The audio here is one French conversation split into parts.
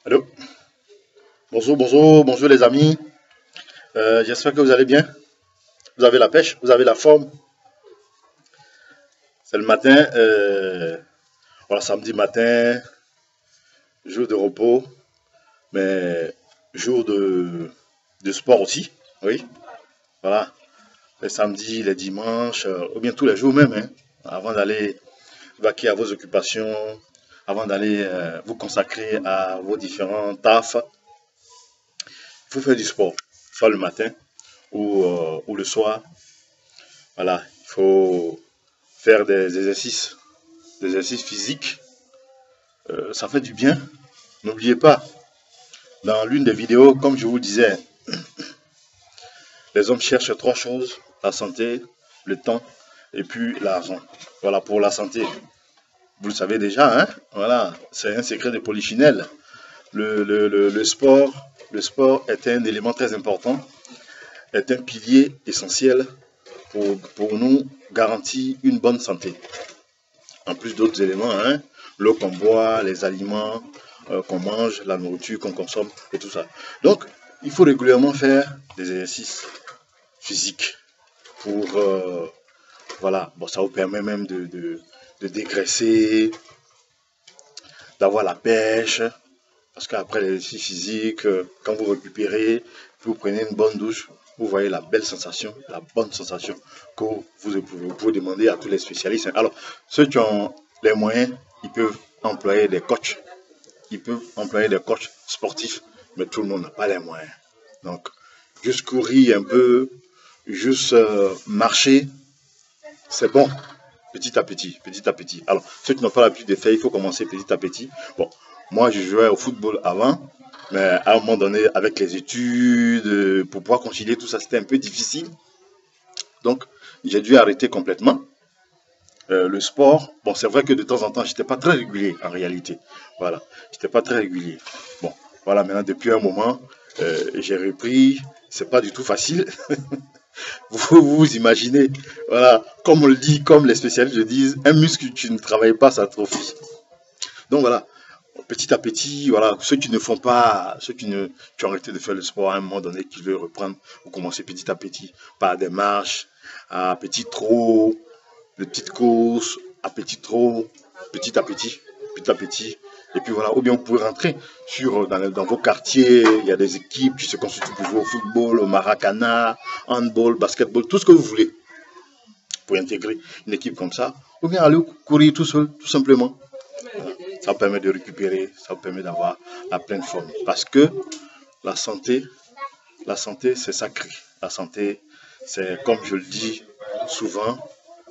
Allô? Bonjour, bonjour, bonjour les amis. J'espère que vous allez bien. Vous avez la pêche, vous avez la forme. C'est le matin, voilà, samedi matin, jour de repos, mais jour de sport aussi. Oui, voilà. Les samedis, les dimanches, ou bien tous les jours même, hein, avant d'aller vaquer à vos occupations, avant d'aller vous consacrer à vos différents tafs, il faut faire du sport, soit le matin ou le soir. Voilà, il faut faire des exercices physiques. Ça fait du bien. N'oubliez pas, dans l'une des vidéos, comme je vous disais, les hommes cherchent trois choses, la santé, le temps et puis l'argent. Voilà pour la santé. Vous le savez déjà, hein? Voilà, c'est un secret de polichinelle. Le sport est un élément très important, est un pilier essentiel pour nous garantir une bonne santé. En plus d'autres éléments, hein, l'eau qu'on boit, les aliments qu'on mange, la nourriture qu'on consomme et tout ça. Donc, il faut régulièrement faire des exercices physiques pour, voilà, bon, ça vous permet même de dégraisser, d'avoir la pêche, parce qu'après l'exercice physique, quand vous récupérez, vous prenez une bonne douche, vous voyez la belle sensation, la bonne sensation que vous pouvez demander à tous les spécialistes. Alors, ceux qui ont les moyens, ils peuvent employer des coachs. Ils peuvent employer des coachs sportifs, mais tout le monde n'a pas les moyens. Donc, juste courir un peu, juste marcher, c'est bon, petit à petit, petit à petit. Alors, ceux qui n'ont pas l'habitude de faire, il faut commencer petit à petit. Bon, moi, je jouais au football avant, mais à un moment donné, avec les études, pour pouvoir concilier tout ça, c'était un peu difficile. Donc, j'ai dû arrêter complètement. Le sport, bon, c'est vrai que de temps en temps, j'étais pas très régulier en réalité. Voilà, j'étais pas très régulier. Bon, voilà, maintenant, depuis un moment, j'ai repris. C'est pas du tout facile. Vous imaginez, voilà, comme on le dit, comme les spécialistes le disent, un muscle que tu ne travailles pas s'atrophie. Donc voilà, petit à petit, voilà, ceux qui ne font pas, qui ont arrêté de faire le sport à un moment donné, qui veulent reprendre, vous commencez petit à petit, par des marches, à petits trot, de petites courses, à petits trot, petit à petit, petit à petit. Et puis voilà, ou bien vous pouvez rentrer dans vos quartiers, il y a des équipes qui se constituent pour jouer au football, au maracana, handball, basketball, tout ce que vous voulez pour intégrer une équipe comme ça, ou bien aller courir tout seul, tout simplement. Voilà. Ça vous permet de récupérer, ça vous permet d'avoir la pleine forme. Parce que la santé, la santé, c'est sacré. La santé, c'est, comme je le dis souvent,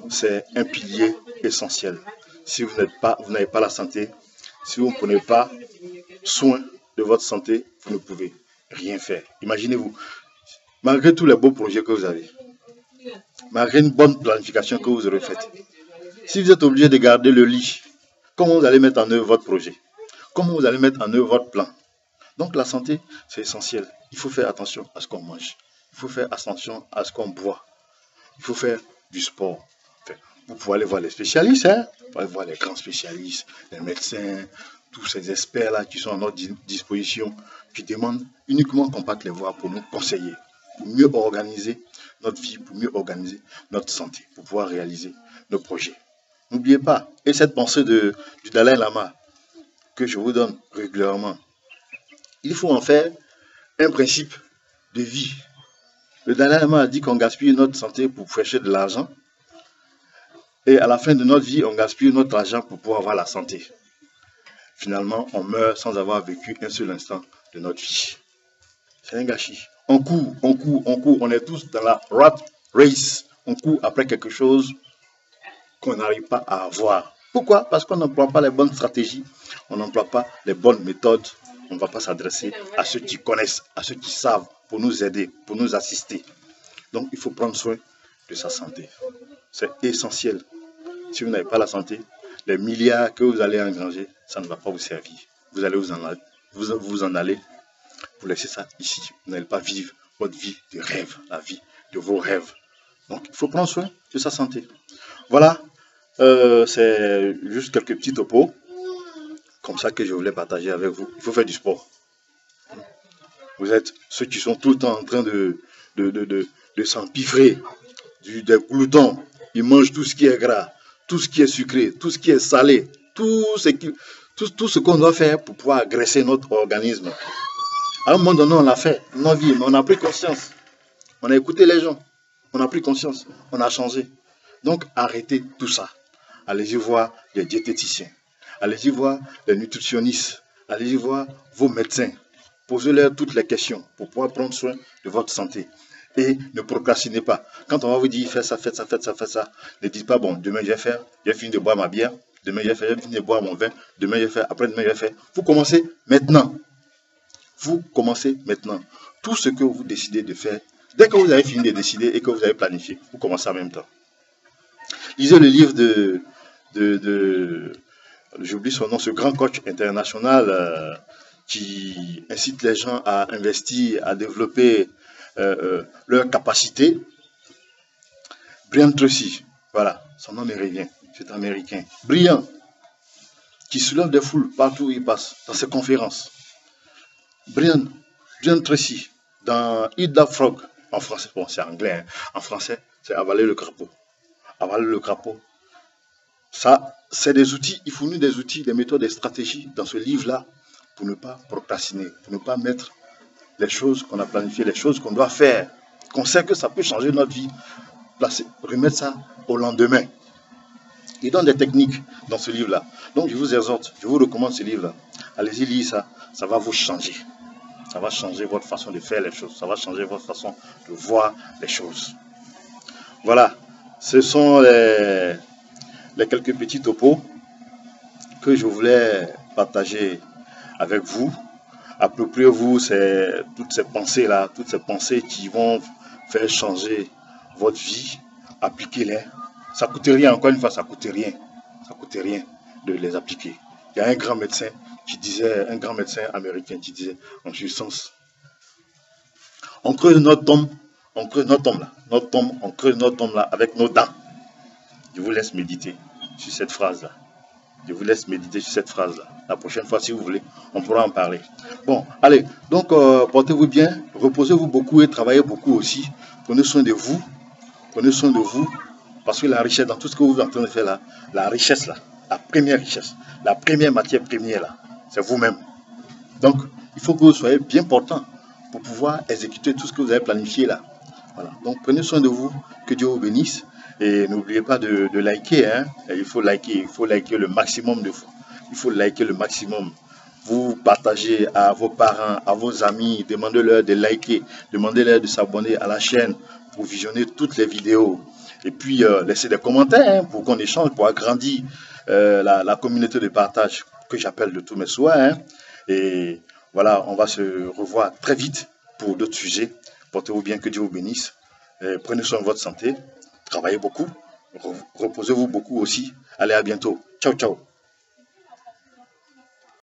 c'est un pilier essentiel. Si vous n'avez pas la santé, si vous ne prenez pas soin de votre santé, vous ne pouvez rien faire. Imaginez-vous, malgré tous les beaux projets que vous avez, malgré une bonne planification que vous aurez faite, si vous êtes obligé de garder le lit, comment vous allez mettre en œuvre votre projet? Comment vous allez mettre en œuvre votre plan? Donc la santé, c'est essentiel. Il faut faire attention à ce qu'on mange. Il faut faire attention à ce qu'on boit. Il faut faire du sport. Vous pouvez aller voir les spécialistes, hein? Vous pouvez aller voir les grands spécialistes, les médecins, tous ces experts-là qui sont à notre disposition, qui demandent uniquement qu'on parte les voir pour nous conseiller, pour mieux organiser notre vie, pour mieux organiser notre santé, pour pouvoir réaliser nos projets. N'oubliez pas, et cette pensée du Dalai Lama que je vous donne régulièrement, il faut en faire un principe de vie. Le Dalai Lama a dit qu'on gaspille notre santé pour chercher de l'argent, et à la fin de notre vie, on gaspille notre argent pour pouvoir avoir la santé. Finalement, on meurt sans avoir vécu un seul instant de notre vie. C'est un gâchis. On court, on court, on court. On est tous dans la rat race. On court après quelque chose qu'on n'arrive pas à avoir. Pourquoi? Parce qu'on n'emploie pas les bonnes stratégies, on n'emploie pas les bonnes méthodes, on ne va pas s'adresser à ceux qui connaissent, à ceux qui savent, pour nous aider, pour nous assister. Donc, il faut prendre soin de sa santé. C'est essentiel. Si vous n'avez pas la santé, les milliards que vous allez engranger, ça ne va pas vous servir. Vous allez vous en aller, vous laissez ça ici. Vous n'allez pas vivre votre vie de rêve, la vie de vos rêves. Donc, il faut prendre soin de sa santé. Voilà, c'est juste quelques petits topos comme ça que je voulais partager avec vous. Il faut faire du sport. Vous êtes ceux qui sont tout le temps en train de s'empiffrer, des gloutons. Ils mangent tout ce qui est gras, tout ce qui est sucré, tout ce qui est salé, tout ce qu'on doit faire pour pouvoir agresser notre organisme. À un moment donné, on l'a fait, nos vies, mais on a pris conscience. On a écouté les gens, on a pris conscience, on a changé. Donc, arrêtez tout ça. Allez-y voir les diététiciens, allez-y voir les nutritionnistes, allez-y voir vos médecins. Posez-leur toutes les questions pour pouvoir prendre soin de votre santé. Et ne procrastinez pas. Quand on va vous dire, faites ça, faites ça, faites ça, faites ça, ne dites pas, bon, demain je vais faire, j'ai fini de boire ma bière, demain je vais finir de boire mon vin, demain je vais faire, après demain je vais faire. Vous commencez maintenant. Vous commencez maintenant. Tout ce que vous décidez de faire, dès que vous avez fini de décider et que vous avez planifié, vous commencez en même temps. Lisez le livre j'oublie son nom, ce grand coach international qui incite les gens à investir, à développer leurs capacités. Brian Tracy, voilà, son nom me revient, c'est américain. Brillant, qui soulève des foules partout où il passe, dans ses conférences. Brian Tracy, dans Eat That Frog, en français, bon c'est anglais, hein. En français, c'est avaler le crapaud. Avaler le crapaud. Ça, c'est des outils, il fournit des outils, des méthodes, des stratégies dans ce livre-là pour ne pas procrastiner, pour ne pas mettre les choses qu'on a planifiées, les choses qu'on doit faire, qu'on sait que ça peut changer notre vie, remettre ça au lendemain. Il donne des techniques dans ce livre-là. Donc je vous exhorte, je vous recommande ce livre-là. Allez-y, lisez ça, ça va vous changer. Ça va changer votre façon de faire les choses, ça va changer votre façon de voir les choses. Voilà, ce sont les quelques petits topos que je voulais partager avec vous. Appropriez-vous toutes ces pensées-là, toutes ces pensées qui vont faire changer votre vie. Appliquez-les. Ça ne coûte rien, encore une fois, ça ne coûte rien. Ça ne coûte rien de les appliquer. Il y a un grand médecin américain qui disait en substance, on creuse notre tombe, on creuse notre tombe là avec nos dents. Je vous laisse méditer sur cette phrase-là. Je vous laisse méditer sur cette phrase-là. La prochaine fois, si vous voulez, on pourra en parler. Bon, allez, donc portez-vous bien, reposez-vous beaucoup et travaillez beaucoup aussi. Prenez soin de vous. Prenez soin de vous. Parce que la richesse, dans tout ce que vous êtes en train de faire là, la richesse là, la première richesse, la première matière première là, c'est vous-même. Donc, il faut que vous soyez bien portant pour pouvoir exécuter tout ce que vous avez planifié là. Voilà. Donc, prenez soin de vous. Que Dieu vous bénisse. Et n'oubliez pas de liker. Hein. Il faut liker le maximum de fois. Il faut liker le maximum. Vous partagez à vos parents, à vos amis. Demandez-leur de liker. Demandez-leur de s'abonner à la chaîne pour visionner toutes les vidéos. Et puis, laissez des commentaires hein, pour qu'on échange, pour agrandir la communauté de partage que j'appelle de tous mes souhaits. Hein. Et voilà, on va se revoir très vite pour d'autres sujets. Portez-vous bien, que Dieu vous bénisse. Prenez soin de votre santé. Travaillez beaucoup. Reposez-vous beaucoup aussi. Allez, à bientôt. Ciao, ciao.